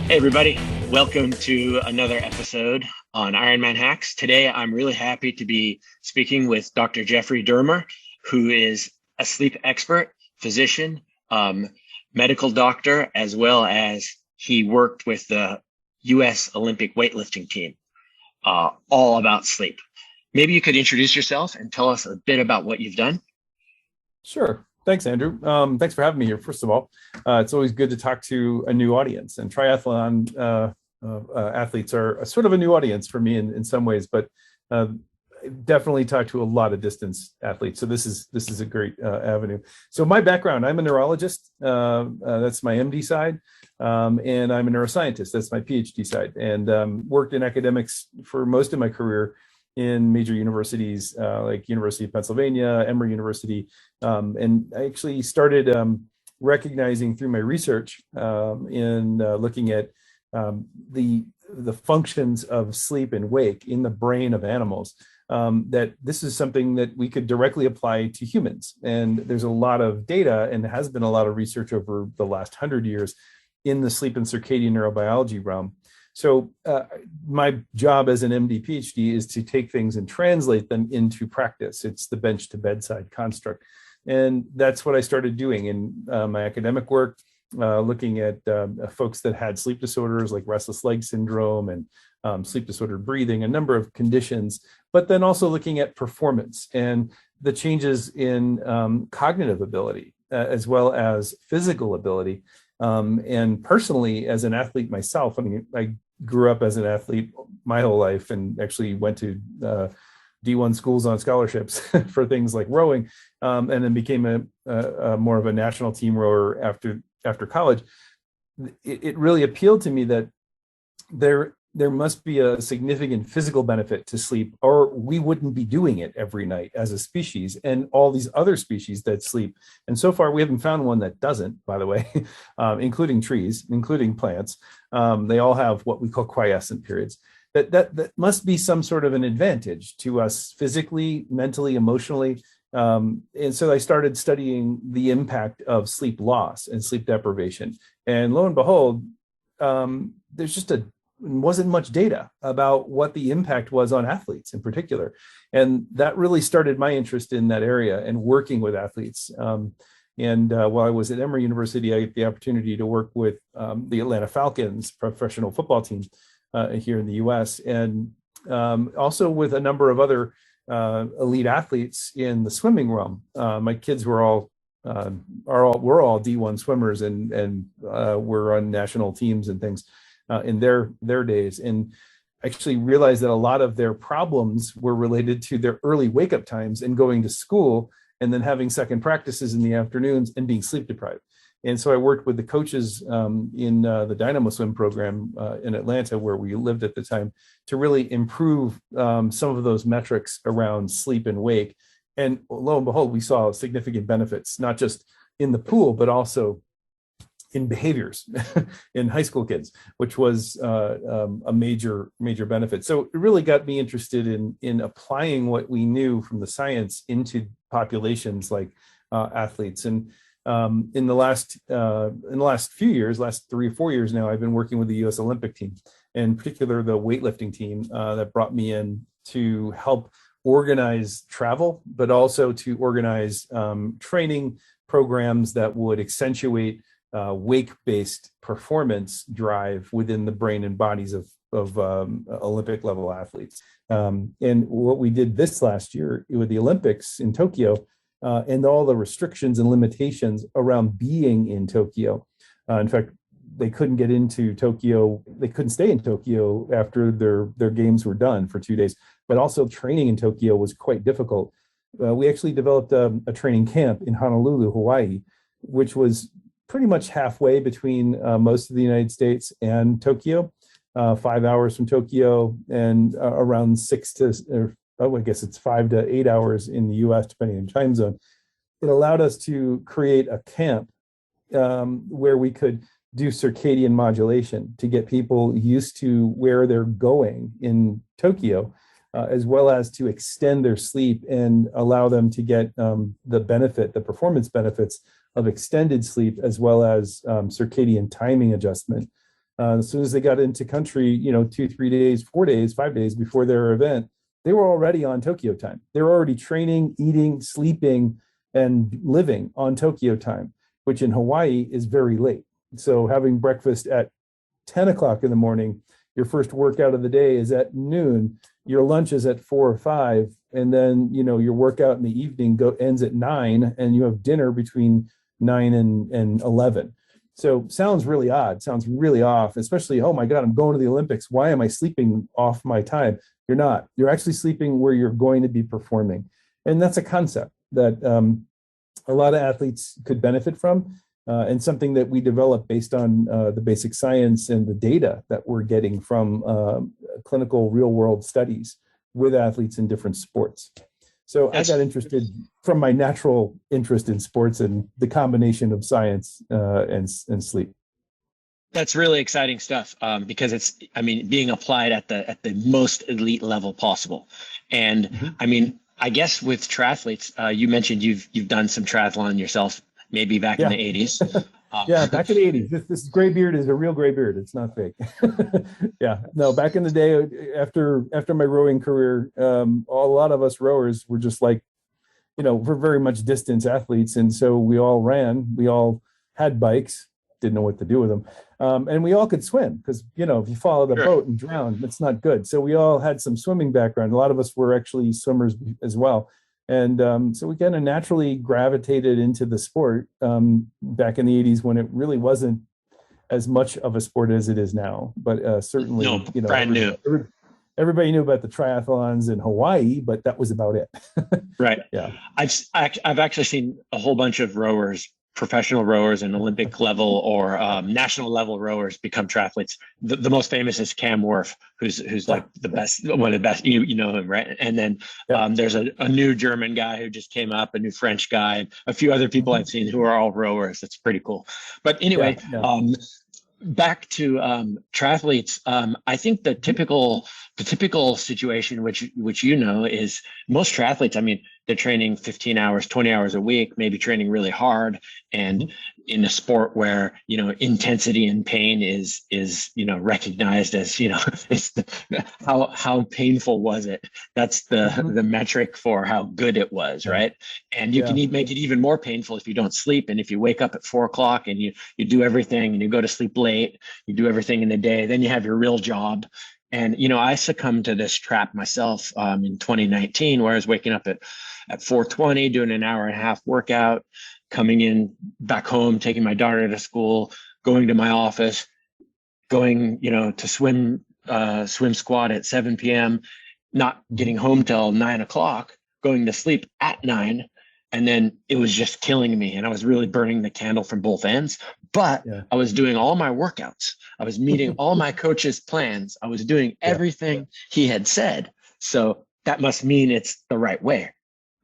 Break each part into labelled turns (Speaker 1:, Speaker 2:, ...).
Speaker 1: Hey, everybody. Welcome to another episode on IronmanHacks. Today, I'm really happy to be speaking with Dr. Jeffrey Durmer, who is a sleep expert, physician, medical doctor, as well as he worked with the U.S. Olympic weightlifting team, all about sleep. Maybe you could introduce yourself and tell us a bit about what you've done.
Speaker 2: Sure. Thanks, Andrew. Thanks for having me here, first of all. It's always good to talk to a new audience, and triathlon athletes are a sort of a new audience for me in some ways, but definitely talk to a lot of distance athletes. So this is a great avenue. So my background, I'm a neurologist. That's my MD side. And I'm a neuroscientist. That's my PhD side. And worked in academics for most of my career in major universities like University of Pennsylvania, Emory University. And I actually started recognizing through my research in looking at the functions of sleep and wake in the brain of animals, that this is something that we could directly apply to humans. And there's a lot of data and has been a lot of research over the last 100 years in the sleep and circadian neurobiology realm. So my job as an MD PhD is to take things and translate them into practice. It's the bench to bedside construct. And that's what I started doing in my academic work, looking at folks that had sleep disorders like restless leg syndrome and sleep disordered breathing, a number of conditions, but then also looking at performance and the changes in cognitive ability as well as physical ability. And personally, as an athlete myself, I mean, I grew up as an athlete my whole life and actually went to D1 schools on scholarships for things like rowing, and then became a more of a national team rower after college. It really appealed to me that there must be a significant physical benefit to sleep, or we wouldn't be doing it every night as a species, and all these other species that sleep. And so far, we haven't found one that doesn't, by the way, including trees, including plants. They all have what we call quiescent periods. That must be some sort of an advantage to us physically, mentally, emotionally. And so I started studying the impact of sleep loss and sleep deprivation. And lo and behold, there's just wasn't much data about what the impact was on athletes in particular. And that really started my interest in that area and working with athletes. And while I was at Emory University, I had the opportunity to work with the Atlanta Falcons professional football team here in the US, and also with a number of other elite athletes in the swimming realm. My kids were all D1 swimmers and were on national teams and things in their days, and actually realized that a lot of their problems were related to their early wake up times and going to school and then having second practices in the afternoons and being sleep deprived. And so I worked with the coaches in the Dynamo Swim program in Atlanta, where we lived at the time, to really improve some of those metrics around sleep and wake. And lo and behold, we saw significant benefits, not just in the pool, but also in behaviors in high school kids, which was a major benefit. So it really got me interested in applying what we knew from the science into populations like athletes. And in the last few years, last 3 or 4 years now, I've been working with the U.S. Olympic team, in particular the weightlifting team that brought me in to help organize travel, but also to organize training programs that would accentuate wake-based performance drive within the brain and bodies of Olympic level athletes. And what we did this last year with the Olympics in Tokyo, and all the restrictions and limitations around being in Tokyo. In fact, they couldn't get into Tokyo. They couldn't stay in Tokyo after their games were done for 2 days. But also training in Tokyo was quite difficult. We actually developed a training camp in Honolulu, Hawaii, which was pretty much halfway between most of the United States and Tokyo, 5 hours from Tokyo, and around I guess it's 5 to 8 hours in the US, depending on time zone. It allowed us to create a camp where we could do circadian modulation to get people used to where they're going in Tokyo, as well as to extend their sleep and allow them to get the performance benefits of extended sleep, as well as circadian timing adjustment. As soon as they got into country, 2, 3 days, 4 days, 5 days before their event, they were already on Tokyo time. They were already training, eating, sleeping, and living on Tokyo time, which in Hawaii is very late. So having breakfast at 10 o'clock in the morning, your first workout of the day is at noon, your lunch is at 4 or 5, and then your workout in the evening ends at 9, and you have dinner between 9 and 11. So sounds really odd, sounds really off, especially, oh my God, I'm going to the Olympics. Why am I sleeping off my time? You're not. You're actually sleeping where you're going to be performing. And that's a concept that a lot of athletes could benefit from, and something that we develop based on the basic science and the data that we're getting from clinical real world studies with athletes in different sports. So I got interested from my natural interest in sports and the combination of science and sleep.
Speaker 1: That's really exciting stuff, because it's, being applied at the most elite level possible. And I guess with triathletes, you mentioned you've done some triathlon yourself, maybe back in the 80s.
Speaker 2: Yeah, back in the 80s. This gray beard is a real gray beard. It's not fake. Yeah, no, back in the day, after my rowing career, a lot of us rowers were just like, we're very much distance athletes. And so we all ran, we all had bikes, didn't know what to do with them. And we all could swim because, if you follow the boat and drown, it's not good. So we all had some swimming background. A lot of us were actually swimmers as well. And so we kind of naturally gravitated into the sport back in the 80s when it really wasn't as much of a sport as it is now. But certainly,
Speaker 1: brand new.
Speaker 2: Everybody knew about the triathlons in Hawaii, but that was about it.
Speaker 1: Right.
Speaker 2: Yeah.
Speaker 1: I've actually seen a whole bunch of rowers, professional rowers and Olympic level or national level rowers become triathletes. The most famous is Cam Wurf, who's like the best, one of the best, you know him, right? And then there's a new German guy who just came up, a new French guy, and a few other people I've seen who are all rowers. That's pretty cool. But anyway, back to triathletes. I think the typical situation, which is most triathletes, they're training 15 hours, 20 hours a week, maybe training really hard. And in a sport where, intensity and pain is recognized as, it's how painful was it? That's the metric for how good it was, right? And you can make it even more painful if you don't sleep. And if you wake up at 4 o'clock and you do everything and you go to sleep late, you do everything in the day, then you have your real job. And, I succumbed to this trap myself in 2019, where I was waking up at 4:20, doing an hour and a half workout, coming in back home, taking my daughter to school, going to my office, going, to swim squat at 7 p.m., not getting home till 9 o'clock, going to sleep at 9. And then it was just killing me. And I was really burning the candle from both ends. But I was doing all my workouts. I was meeting all my coach's plans. I was doing everything he had said. So that must mean it's the right way.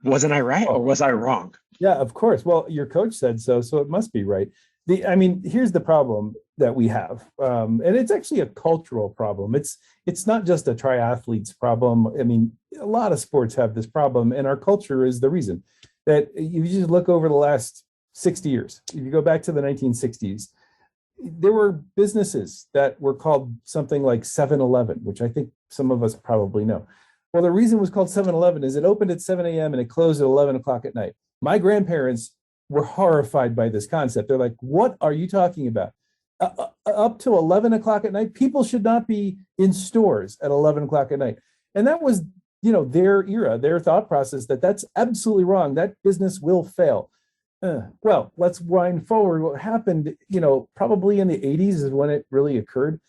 Speaker 1: Wasn't I right, or was I wrong?
Speaker 2: Yeah, of course. Well, your coach said so it must be right. Here's the problem that we have. And it's actually a cultural problem. It's not just a triathlete's problem. A lot of sports have this problem, and our culture is the reason. That you just look over the last 60 years, if you go back to the 1960s, there were businesses that were called something like 7-Eleven, which I think some of us probably know. Well, the reason it was called 7-Eleven is it opened at 7 a.m. and it closed at 11 o'clock at night. My grandparents were horrified by this concept. They're like, what are you talking about? Up to 11 o'clock at night? People should not be in stores at 11 o'clock at night. And that was their era, their thought process, that's absolutely wrong. That business will fail. Well, let's wind forward. What happened, probably in the 80s is when it really occurred.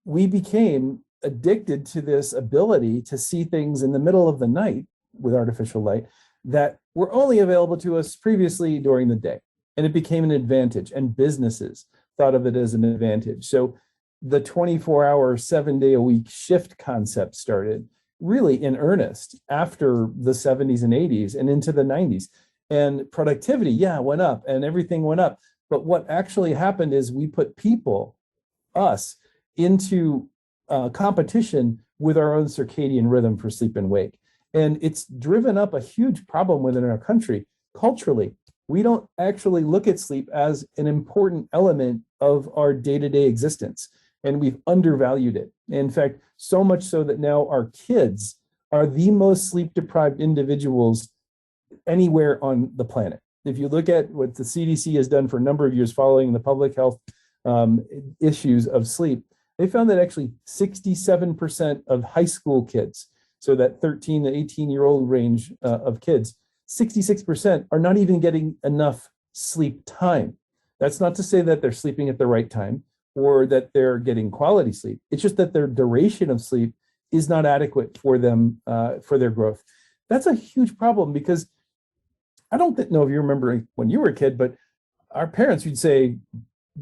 Speaker 2: We became addicted to this ability to see things in the middle of the night with artificial light that were only available to us previously during the day. And it became an advantage, and businesses thought of it as an advantage. So the 24-hour, 7-day-a-week shift concept started really in earnest after the 70s and 80s and into the 90s. And productivity, went up and everything went up. But what actually happened is we put people, us, into competition with our own circadian rhythm for sleep and wake. And it's driven up a huge problem within our country. Culturally, we don't actually look at sleep as an important element of our day-to-day existence. and we've undervalued it. In fact, so much so that now our kids are the most sleep deprived individuals anywhere on the planet. If you look at what the CDC has done for a number of years following the public health issues of sleep, they found that actually 67% of high school kids, so that 13 to 18-year-old range of kids, 66% are not even getting enough sleep time. That's not to say that they're sleeping at the right time or that they're getting quality sleep. It's just that their duration of sleep is not adequate for them, for their growth. That's a huge problem, because I don't know if you remember when you were a kid, but our parents would say,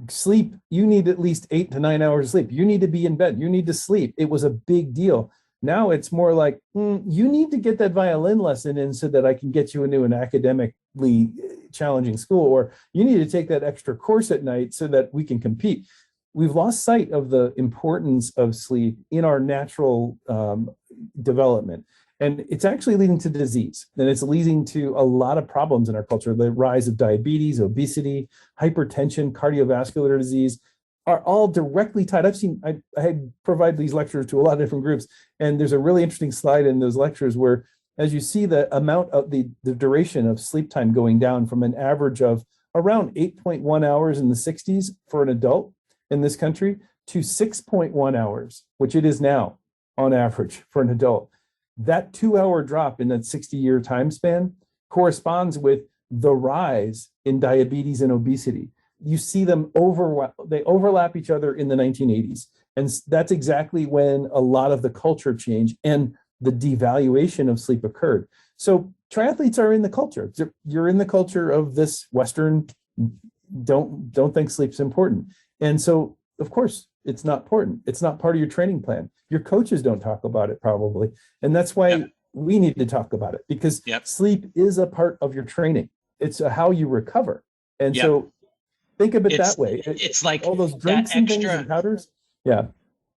Speaker 2: sleep, you need at least 8 to 9 hours of sleep. You need to be in bed. You need to sleep. It was a big deal. Now it's more like, you need to get that violin lesson in so that I can get you into an academically challenging school, or you need to take that extra course at night so that we can compete. We've lost sight of the importance of sleep in our natural development. And it's actually leading to disease, and it's leading to a lot of problems in our culture. The rise of diabetes, obesity, hypertension, cardiovascular disease are all directly tied. I provide these lectures to a lot of different groups, and there's a really interesting slide in those lectures where, as you see the amount of the duration of sleep time going down from an average of around 8.1 hours in the 60s for an adult in this country to 6.1 hours, which it is now on average for an adult. That 2-hour drop in that 60-year time span corresponds with the rise in diabetes and obesity. You see them they overlap each other in the 1980s. And that's exactly when a lot of the culture change and the devaluation of sleep occurred. So triathletes are in the culture. You're in the culture of this Western, don't think sleep's important. And so, of course, it's not important. It's not part of your training plan. Your coaches don't talk about it probably. And that's why we need to talk about it, because sleep is a part of your training. It's how you recover. And so think of it that way.
Speaker 1: It's like
Speaker 2: all those drinks and things and powders. Yeah.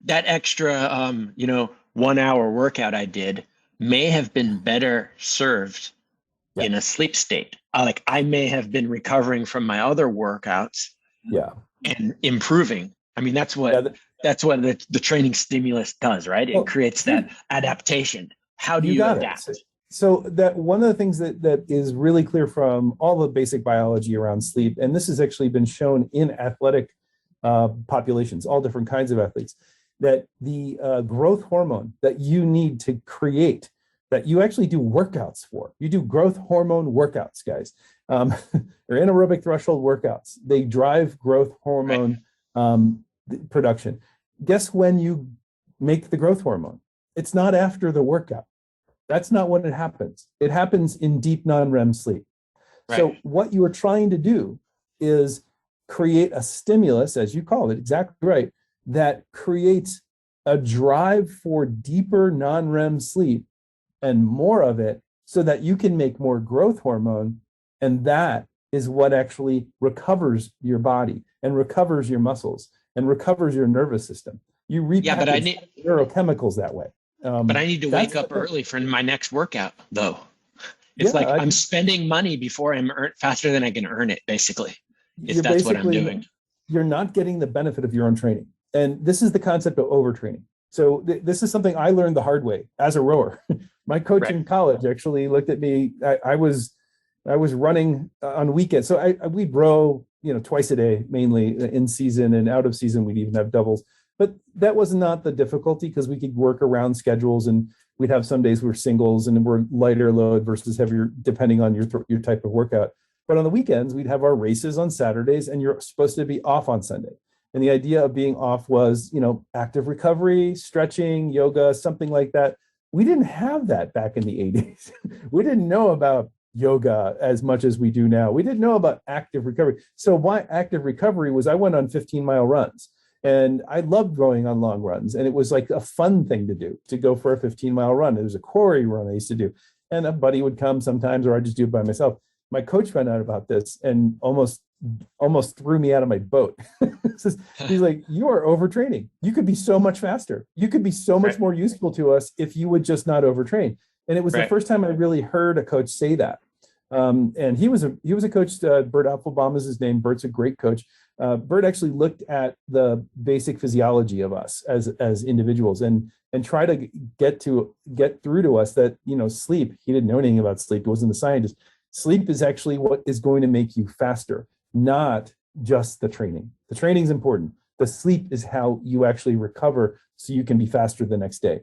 Speaker 1: That extra, 1 hour workout I did may have been better served in a sleep state. Like I may have been recovering from my other workouts and improving. I mean, that's what the training stimulus does, right? It creates that adaptation. How do you adapt?
Speaker 2: So that one of the things that is really clear from all the basic biology around sleep, and this has actually been shown in athletic populations, all different kinds of athletes, that the growth hormone that you need to create, that you actually do workouts for. You do growth hormone workouts, guys. Or anaerobic threshold workouts. They drive growth hormone production. Guess when you make the growth hormone? It's not after the workout. That's not when it happens. It happens in deep non-REM sleep. Right. So what you are trying to do is create a stimulus, as you call it, exactly right, that creates a drive for deeper non-REM sleep and more of it so that you can make more growth hormone. And that is what actually recovers your body and recovers your muscles and recovers your nervous system. You repackage neurochemicals that way.
Speaker 1: But I need to wake up early for my next workout, though. It's like I'm spending money before I'm faster than I can earn it, basically. That's what I'm doing.
Speaker 2: You're not getting the benefit of your own training. And this is the concept of overtraining. So this is something I learned the hard way as a rower. My coach in college actually looked at me. I was running on weekends. So we'd row, twice a day, mainly in season, and out of season, we'd even have doubles. But that was not the difficulty, because we could work around schedules, and we'd have some days we're singles and we're lighter load versus heavier, depending on your type of workout. But on the weekends, we'd have our races on Saturdays, and you're supposed to be off on Sunday. And the idea of being off was, active recovery, stretching, yoga, something like that. We didn't have that back in the 80s. We didn't know about yoga as much as we do now. We didn't know about active recovery. So my active recovery was I went on 15-mile runs. And I loved going on long runs. And it was like a fun thing to do, to go for a 15-mile run. There was a quarry run I used to do. And a buddy would come sometimes, or I'd just do it by myself. My coach found out about this and almost threw me out of my boat. He's like, you are overtraining. You could be so much faster. You could be so much more useful to us if you would just not overtrain. And it was the first time I really heard a coach say that. And he was a coach. Bert Applebaum is his name. Bert's a great coach. Bert actually looked at the basic physiology of us as individuals and try to get through to us that, sleep. He didn't know anything about sleep. He wasn't a scientist. Sleep is actually what is going to make you faster, not just the training. The training is important. The sleep is how you actually recover so you can be faster the next day.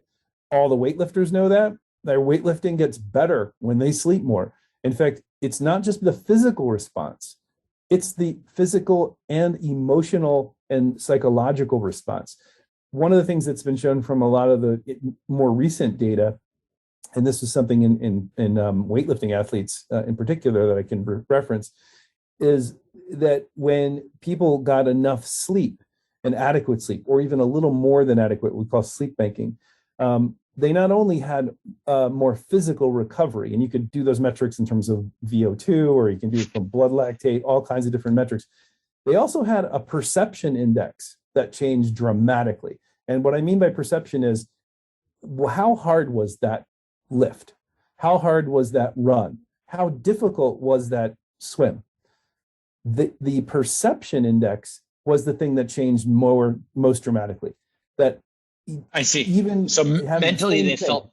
Speaker 2: All the weightlifters know that. Their weightlifting gets better when they sleep more. In fact, it's not just the physical response. It's the physical and emotional and psychological response. One of the things that's been shown from a lot of the more recent data, and this is something in weightlifting athletes in particular that I can reference, is that when people got enough sleep, and adequate sleep, or even a little more than adequate, we call sleep banking, they not only had more physical recovery, and you could do those metrics in terms of VO2, or you can do it from blood lactate, all kinds of different metrics. They also had a perception index that changed dramatically. And what I mean by perception is, how hard was that lift? How hard was that run? How difficult was that swim? The perception index was the thing that changed most dramatically. That
Speaker 1: I see.
Speaker 2: Even
Speaker 1: so mentally they felt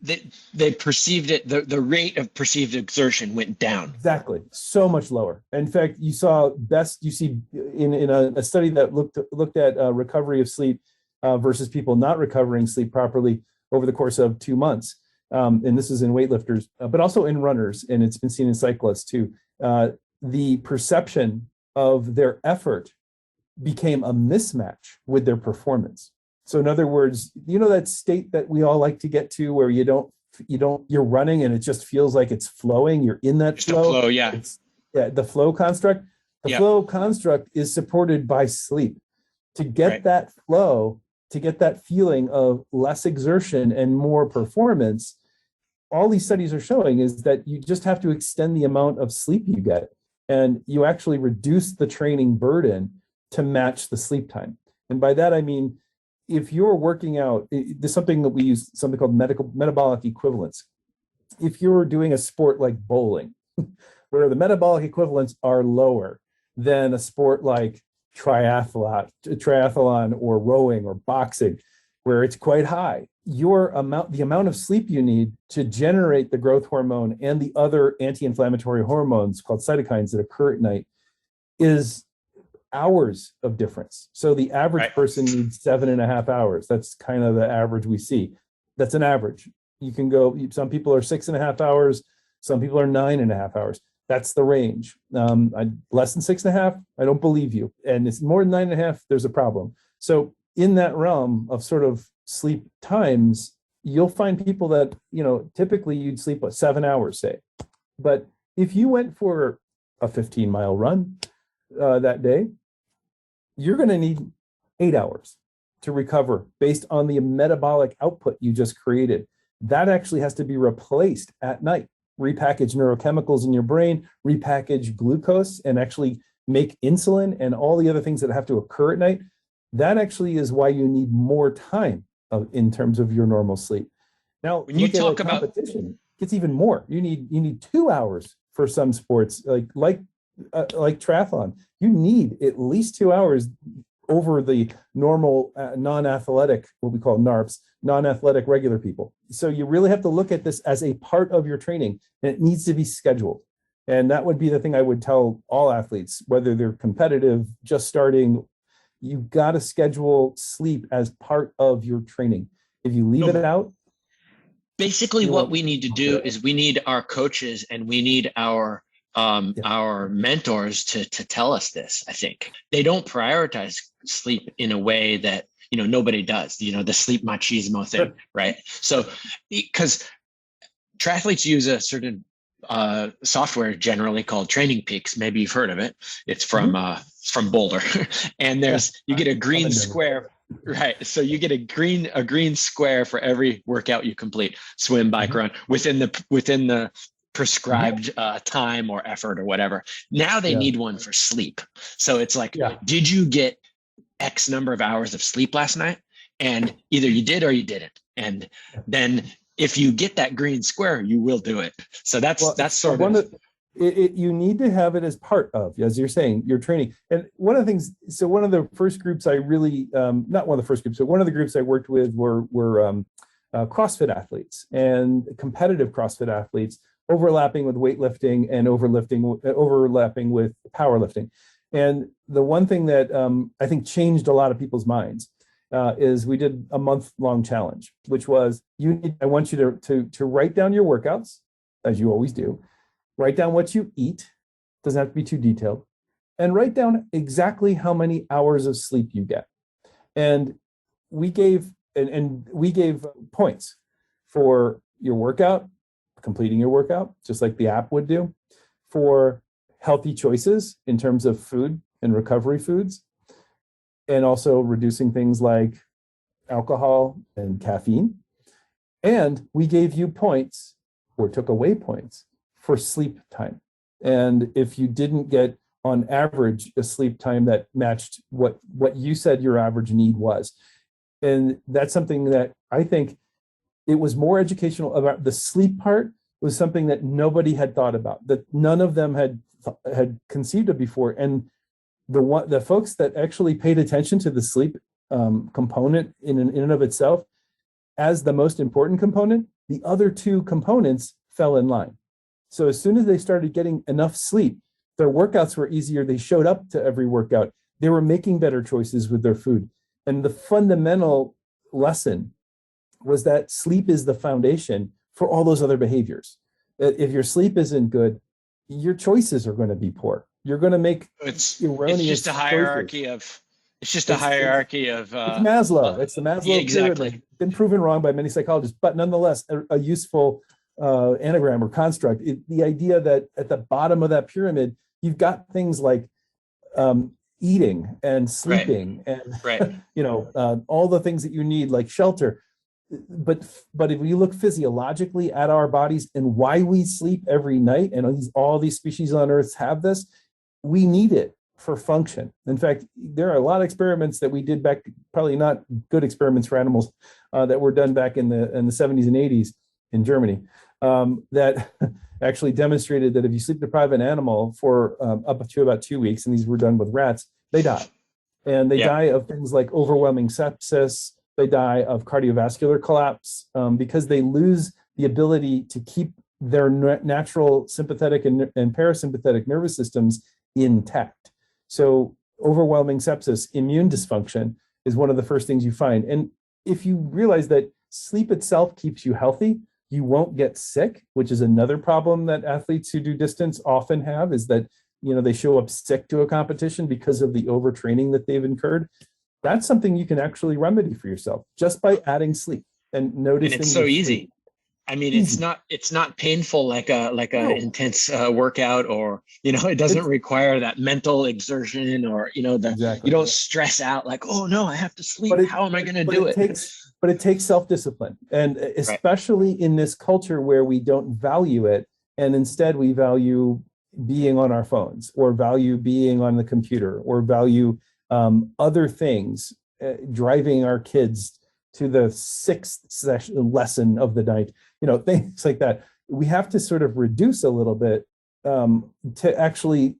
Speaker 1: they perceived it. The rate of perceived exertion went down.
Speaker 2: Exactly, so much lower. In fact, you see in a study that looked at recovery of sleep versus people not recovering sleep properly over the course of 2 months. And this is in weightlifters, but also in runners, and it's been seen in cyclists too. The perception of their effort became a mismatch with their performance. So in other words, that state that we all like to get to where you're running and it just feels like it's flowing. You're in that flow.
Speaker 1: Yeah.
Speaker 2: The flow construct. The flow construct is supported by sleep. To get that flow, to get that feeling of less exertion and more performance, all these studies are showing is that you just have to extend the amount of sleep you get, and you actually reduce the training burden to match the sleep time. And by that, I mean, if you're working out, there's something that we use, something called metabolic equivalence. If you're doing a sport like bowling, where the metabolic equivalents are lower than a sport like triathlon or rowing or boxing, where it's quite high, the amount of sleep you need to generate the growth hormone and the other anti-inflammatory hormones called cytokines that occur at night is hours of difference. So the average person needs 7.5 hours. That's kind of the average we see. That's an average. You can go, some people are 6.5 hours, some people are 9.5 hours. That's the range. Less than 6.5, I don't believe you. And it's more than 9.5, there's a problem. So in that realm of sort of sleep times, you'll find people that, typically you'd sleep 7 hours, say. But if you went for a 15-mile run that day, you're going to need 8 hours to recover based on the metabolic output you just created. That actually has to be replaced at night. Repackage neurochemicals in your brain, repackage glucose, and actually make insulin and all the other things that have to occur at night. That actually is why you need more time in terms of your normal sleep. Now, when you talk about competition, it's even more. You need 2 hours for some sports, like triathlon. You need at least 2 hours over the normal non-athletic, what we call NARPs, non-athletic regular people. So you really have to look at this as a part of your training, and it needs to be scheduled. And that would be the thing I would tell all athletes, whether they're competitive, just starting, you got to schedule sleep as part of your training. If you leave it out.
Speaker 1: Basically, what we need to do is we need our coaches and we need our mentors to tell us this. I think they don't prioritize sleep in a way that nobody does, the sleep machismo thing. Right? So because triathletes use a certain software generally called Training Peaks, maybe you've heard of it. It's from Boulder. And you get a green square. Right. So you get a green square for every workout you complete, swim, bike, run within the prescribed time or effort or whatever. Now they need one for sleep. So it's like, did you get X number of hours of sleep last night? And either you did or you didn't. And then if you get that green square, you will do it. So that's sort of
Speaker 2: You need to have it as part of, as you're saying, your training. And one of the things, so one of the first groups I really, not one of the first groups, but one of the groups I worked with were CrossFit athletes and competitive CrossFit athletes, overlapping with weightlifting and overlapping with powerlifting. And the one thing that I think changed a lot of people's minds is we did a month-long challenge, which was I want you to write down your workouts, as you always do. Write down what you eat, doesn't have to be too detailed, and write down exactly how many hours of sleep you get. And we gave points for your workout, completing your workout, just like the app would do, for healthy choices in terms of food and recovery foods, and also reducing things like alcohol and caffeine. And we gave you points, or took away points, for sleep time. And if you didn't get, on average, a sleep time that matched what you said your average need was. And that's something that I think it was more educational about. The sleep part was something that nobody had thought about, that none of them had conceived of before. And the folks that actually paid attention to the sleep component in and of itself as the most important component, the other two components fell in line. So as soon as they started getting enough sleep, their workouts were easier. They showed up to every workout. They were making better choices with their food. And the fundamental lesson was that sleep is the foundation for all those other behaviors. If your sleep isn't good, your choices are going to be poor. You're going to make erroneous
Speaker 1: It's just a hierarchy
Speaker 2: choices.
Speaker 1: It's
Speaker 2: Maslow. It's the Maslow
Speaker 1: exactly.
Speaker 2: pyramid. Been proven wrong by many psychologists, but nonetheless, a useful anagram or construct. The idea that at the bottom of that pyramid, you've got things like eating and sleeping, and all the things that you need, like shelter. But if you look physiologically at our bodies and why we sleep every night, and all these species on Earth have this, we need it for function. In fact, there are a lot of experiments that we did back, probably not good experiments for animals, that were done back in the 70s and 80s in Germany, that actually demonstrated that if you sleep deprive an animal for up to about 2 weeks, and these were done with rats, they die. And they die of things like overwhelming sepsis. They die of cardiovascular collapse because they lose the ability to keep their natural sympathetic and parasympathetic nervous systems intact. So overwhelming sepsis, immune dysfunction, is one of the first things you find. And if you realize that sleep itself keeps you healthy, you won't get sick, which is another problem that athletes who do distance often have, is that they show up sick to a competition because of the overtraining that they've incurred. That's something you can actually remedy for yourself just by adding sleep and noticing.
Speaker 1: And it's so easy. I mean, it's not painful like a intense workout, or it doesn't require that mental exertion, or you don't stress out like, oh no, I have to sleep. How am I going to do it?
Speaker 2: But it takes self-discipline, and especially in this culture where we don't value it, and instead we value being on our phones, or value being on the computer, or value other things, driving our kids to the sixth lesson of the night, things like that. We have to sort of reduce a little bit to actually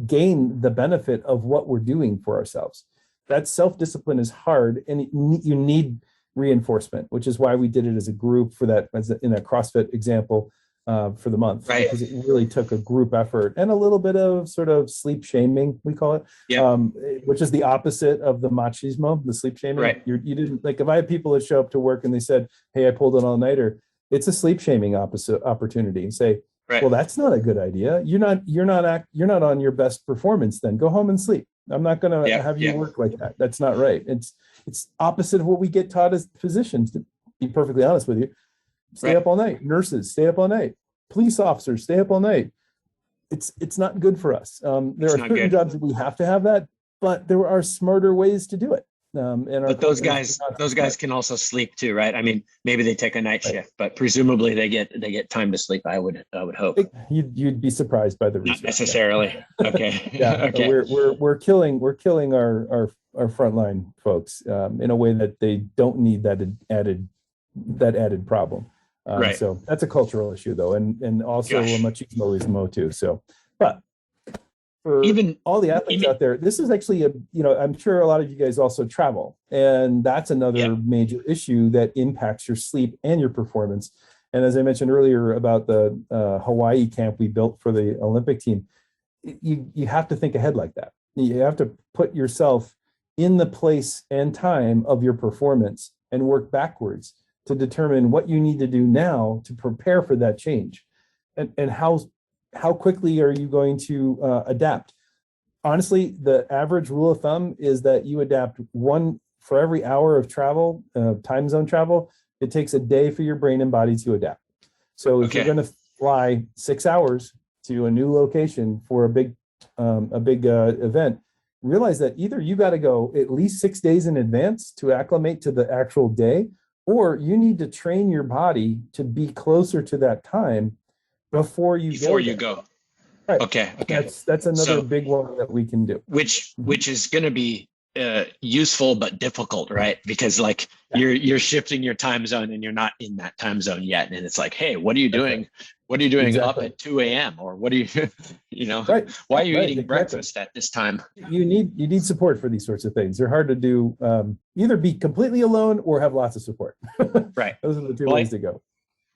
Speaker 2: gain the benefit of what we're doing for ourselves. That self-discipline is hard, and you need reinforcement, which is why we did it as a group for that, in that CrossFit example for the month, because it really took a group effort and a little bit of sort of sleep shaming, we call it, which is the opposite of the machismo, the sleep shaming. You didn't, like, if I had people that show up to work and they said, hey, I pulled an all-nighter, it's a sleep shaming opportunity, and say, well, that's not a good idea. You're not on your best performance. Then go home and sleep. I'm not going to have you work like that. That's not right. It's opposite of what we get taught as physicians, to be perfectly honest with you. Stay up all night. Nurses stay up all night. Police officers stay up all night. It's not good for us. There are certain jobs that we have to have that, but there are smarter ways to do it.
Speaker 1: But those guys can also sleep too, right? I mean, maybe they take a night shift, but presumably they get time to sleep. I would hope.
Speaker 2: You'd be surprised by the research.
Speaker 1: Not necessarily. Okay.
Speaker 2: Okay. We're killing our frontline folks in a way that they don't need that added problem.
Speaker 1: Right.
Speaker 2: So that's a cultural issue, though, and also a machismo too. So, but for
Speaker 1: Even
Speaker 2: all the athletes out there, this is actually I'm sure a lot of you guys also travel, and that's another major issue that impacts your sleep and your performance. And as I mentioned earlier about the Hawaii camp we built for the Olympic team, you have to think ahead like that. You have to put yourself in the place and time of your performance and work backwards to determine what you need to do now to prepare for that change, and how quickly are you going to adapt. Honestly, the average rule of thumb is that you adapt one for every hour of travel, time zone travel. It takes a day for your brain and body to adapt. So if you're going to fly 6 hours to a new location for a big event, realize that either you got to go at least 6 days in advance to acclimate to the actual day, or you need to train your body to be closer to that time before you go. Right.
Speaker 1: Okay.
Speaker 2: That's another big one that we can do.
Speaker 1: Which is going to be useful but difficult, right? Because like you're shifting your time zone and you're not in that time zone yet, and it's like, hey, what are you doing? Right. What are you doing up at 2 a.m. or what are you, right. Why are you eating breakfast at this time?
Speaker 2: You need support for these sorts of things. They're hard to do. Either be completely alone or have lots of support.
Speaker 1: Right.
Speaker 2: Those are the two ways to go.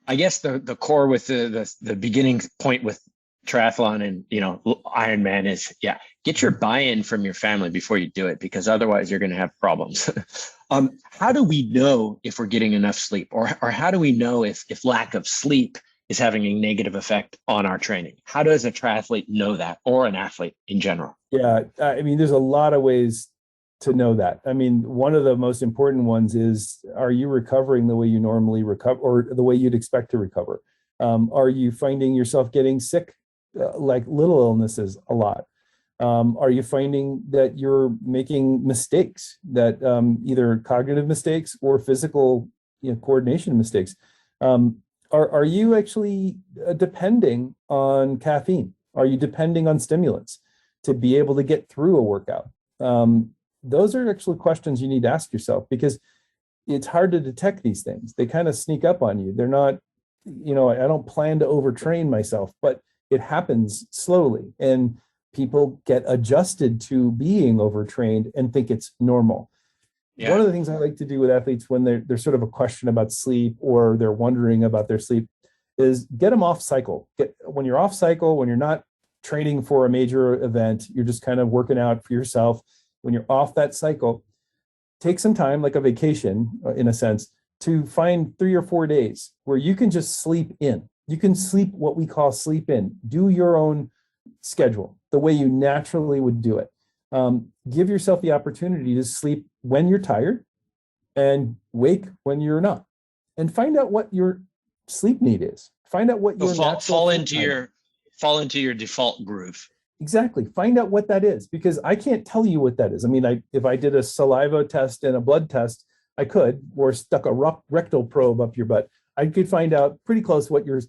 Speaker 1: I guess the core with the beginning point with triathlon and Ironman is get your buy-in from your family before you do it, because otherwise you're going to have problems. How do we know if we're getting enough sleep, or how do we know if lack of sleep is having a negative effect on our training? How does a triathlete know that, or an athlete in general?
Speaker 2: Yeah, I mean, there's a lot of ways to know that. I mean, one of the most important ones is, are you recovering the way you normally recover, or the way you'd expect to recover? Are you finding yourself getting sick, like little illnesses a lot? Are you finding that you're making mistakes, that either cognitive mistakes or physical coordination mistakes? Are you actually depending on caffeine? Are you depending on stimulants to be able to get through a workout? Those are actually questions you need to ask yourself, because it's hard to detect these things. They kind of sneak up on you. They're not, I don't plan to overtrain myself, but it happens slowly, and people get adjusted to being overtrained and think it's normal. Yeah. One of the things I like to do with athletes when there's sort of a question about sleep, or they're wondering about their sleep, is get them off cycle. When you're off cycle, when you're not training for a major event, you're just kind of working out for yourself. When you're off that cycle, take some time, like a vacation in a sense, to find 3 or 4 days where you can just sleep in. You can sleep what we call sleep in. Do your own schedule the way you naturally would do it. Give yourself the opportunity to sleep when you're tired and wake when you're not, and find out what your sleep need is. Find out what your
Speaker 1: fall into your default groove.
Speaker 2: Exactly. Find out what that is, because I can't tell you what that is. I mean, if I did a saliva test and a blood test, I could, or stuck a rectal probe up your butt, I could find out pretty close what your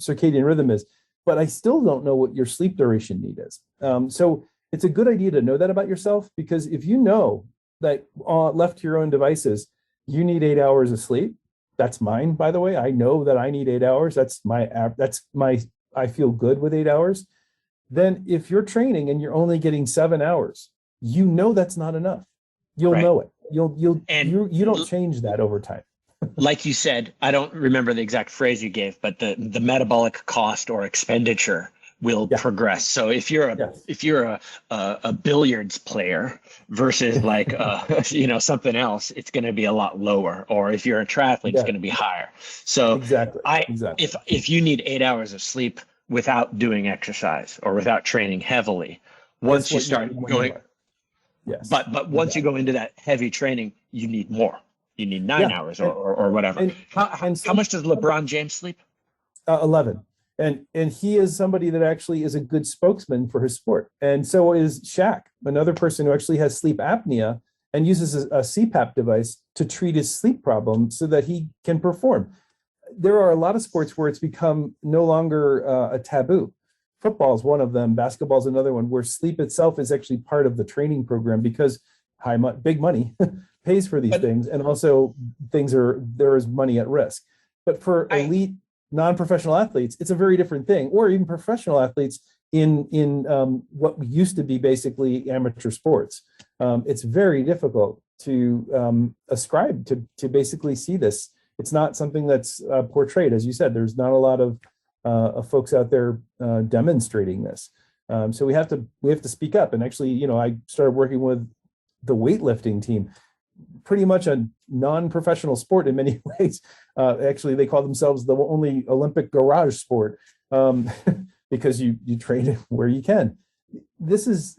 Speaker 2: circadian rhythm is, but I still don't know what your sleep duration need is. So it's a good idea to know that about yourself, because if you know that left to your own devices, you need 8 hours of sleep. That's mine, by the way. I know that I need 8 hours. I feel good with 8 hours. Then if you're training and you're only getting 7 hours, that's not enough. You'll know it. You don't change that over time.
Speaker 1: Like you said, I don't remember the exact phrase you gave, but the metabolic cost or expenditure will progress. So if you're a billiards player versus like something else, it's going to be a lot lower. Or if you're a triathlete, it's going to be higher. So exactly. If you need 8 hours of sleep without doing exercise or without training heavily, once you start going, but once you go into that heavy training, you need more. You need 9 hours or whatever. How much does LeBron James sleep?
Speaker 2: 11. And he is somebody that actually is a good spokesman for his sport. And so is Shaq, another person who actually has sleep apnea and uses a CPAP device to treat his sleep problem so that he can perform. There are a lot of sports where it's become no longer a taboo. Football is one of them. Basketball is another one, where sleep itself is actually part of the training program, because big money pays for these things, and also there is money at risk. But for elite non-professional athletes, it's a very different thing, or even professional athletes in what used to be basically amateur sports. It's very difficult to ascribe to basically see this. It's not something that's portrayed. As you said, there's not a lot of folks out there demonstrating this. So we have to speak up. And actually, I started working with the weightlifting team, pretty much a non-professional sport in many ways. Actually, they call themselves the only Olympic garage sport because you train where you can. This is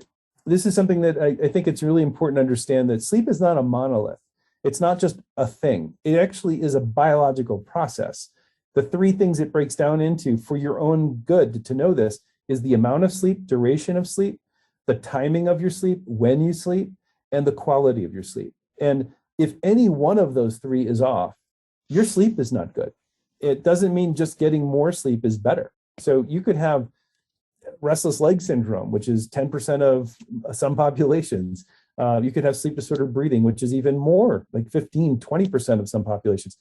Speaker 2: something that I think it's really important to understand, that sleep is not a monolith. It's not just a thing. It actually is a biological process. The three things it breaks down into for your own good to know this is the amount of sleep, duration of sleep, the timing of your sleep, when you sleep, and the quality of your sleep. And if any one of those three is off, your sleep is not good. It doesn't mean just getting more sleep is better. So you could have restless leg syndrome, which is 10% of some populations. You could have sleep disordered breathing, which is even more, like 15, 20% of some populations.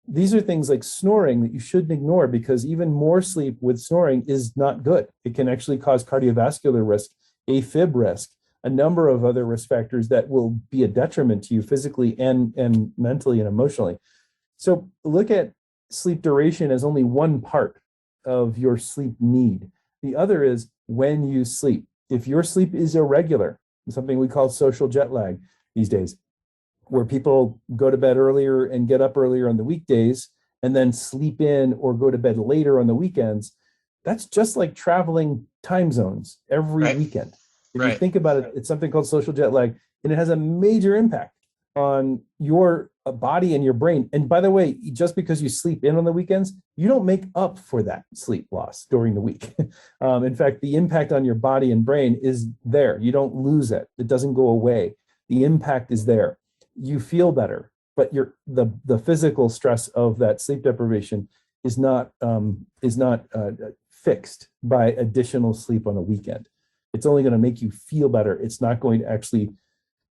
Speaker 2: These are things like snoring that you shouldn't ignore, because even more sleep with snoring is not good. It can actually cause cardiovascular risk, AFib risk, a number of other risk factors that will be a detriment to you physically and mentally and emotionally. So look at sleep duration as only one part of your sleep need. The other is when you sleep. If your sleep is irregular, something we call social jet lag these days, where people go to bed earlier and get up earlier on the weekdays and then sleep in or go to bed later on the weekends, that's just like traveling time zones every weekend. If you think about it, it's something called social jet lag, and it has a major impact on your body and your brain. And by the way, just because you sleep in on the weekends, you don't make up for that sleep loss during the week. In fact, the impact on your body and brain is there. You don't lose it. It doesn't go away. The impact is there. You feel better, but the physical stress of that sleep deprivation is not fixed by additional sleep on a weekend. It's only going to make you feel better. It's not going to actually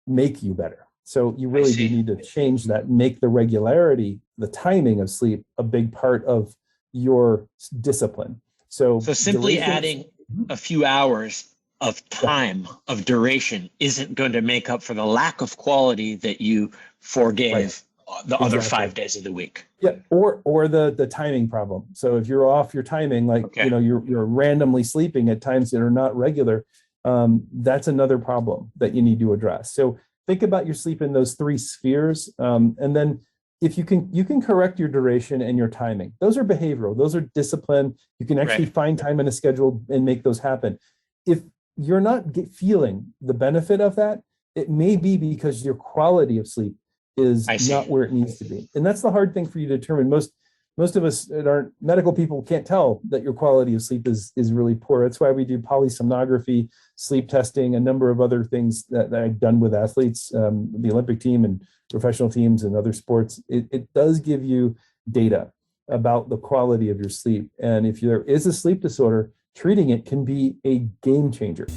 Speaker 2: make you better. So you really do need to change that, make the regularity, the timing of sleep a big part of your discipline. So
Speaker 1: simply adding a few hours of time, of duration, isn't going to make up for the lack of quality that you forgave the other 5 days of the week.
Speaker 2: Yeah, or the timing problem. So if you're off your timing, like you're randomly sleeping at times that are not regular, that's another problem that you need to address. So think about your sleep in those three spheres, and then if you can correct your duration and your timing. Those are behavioral. Those are discipline. You can actually find time in a schedule and make those happen. If you're not feeling the benefit of that, it may be because your quality of sleep is not where it needs to be. And that's the hard thing for you to determine. Most of us that aren't medical people can't tell that your quality of sleep is really poor. That's why we do polysomnography, sleep testing, a number of other things that I've done with athletes, the Olympic team and professional teams and other sports. It does give you data about the quality of your sleep. And if there is a sleep disorder, treating it can be a game changer.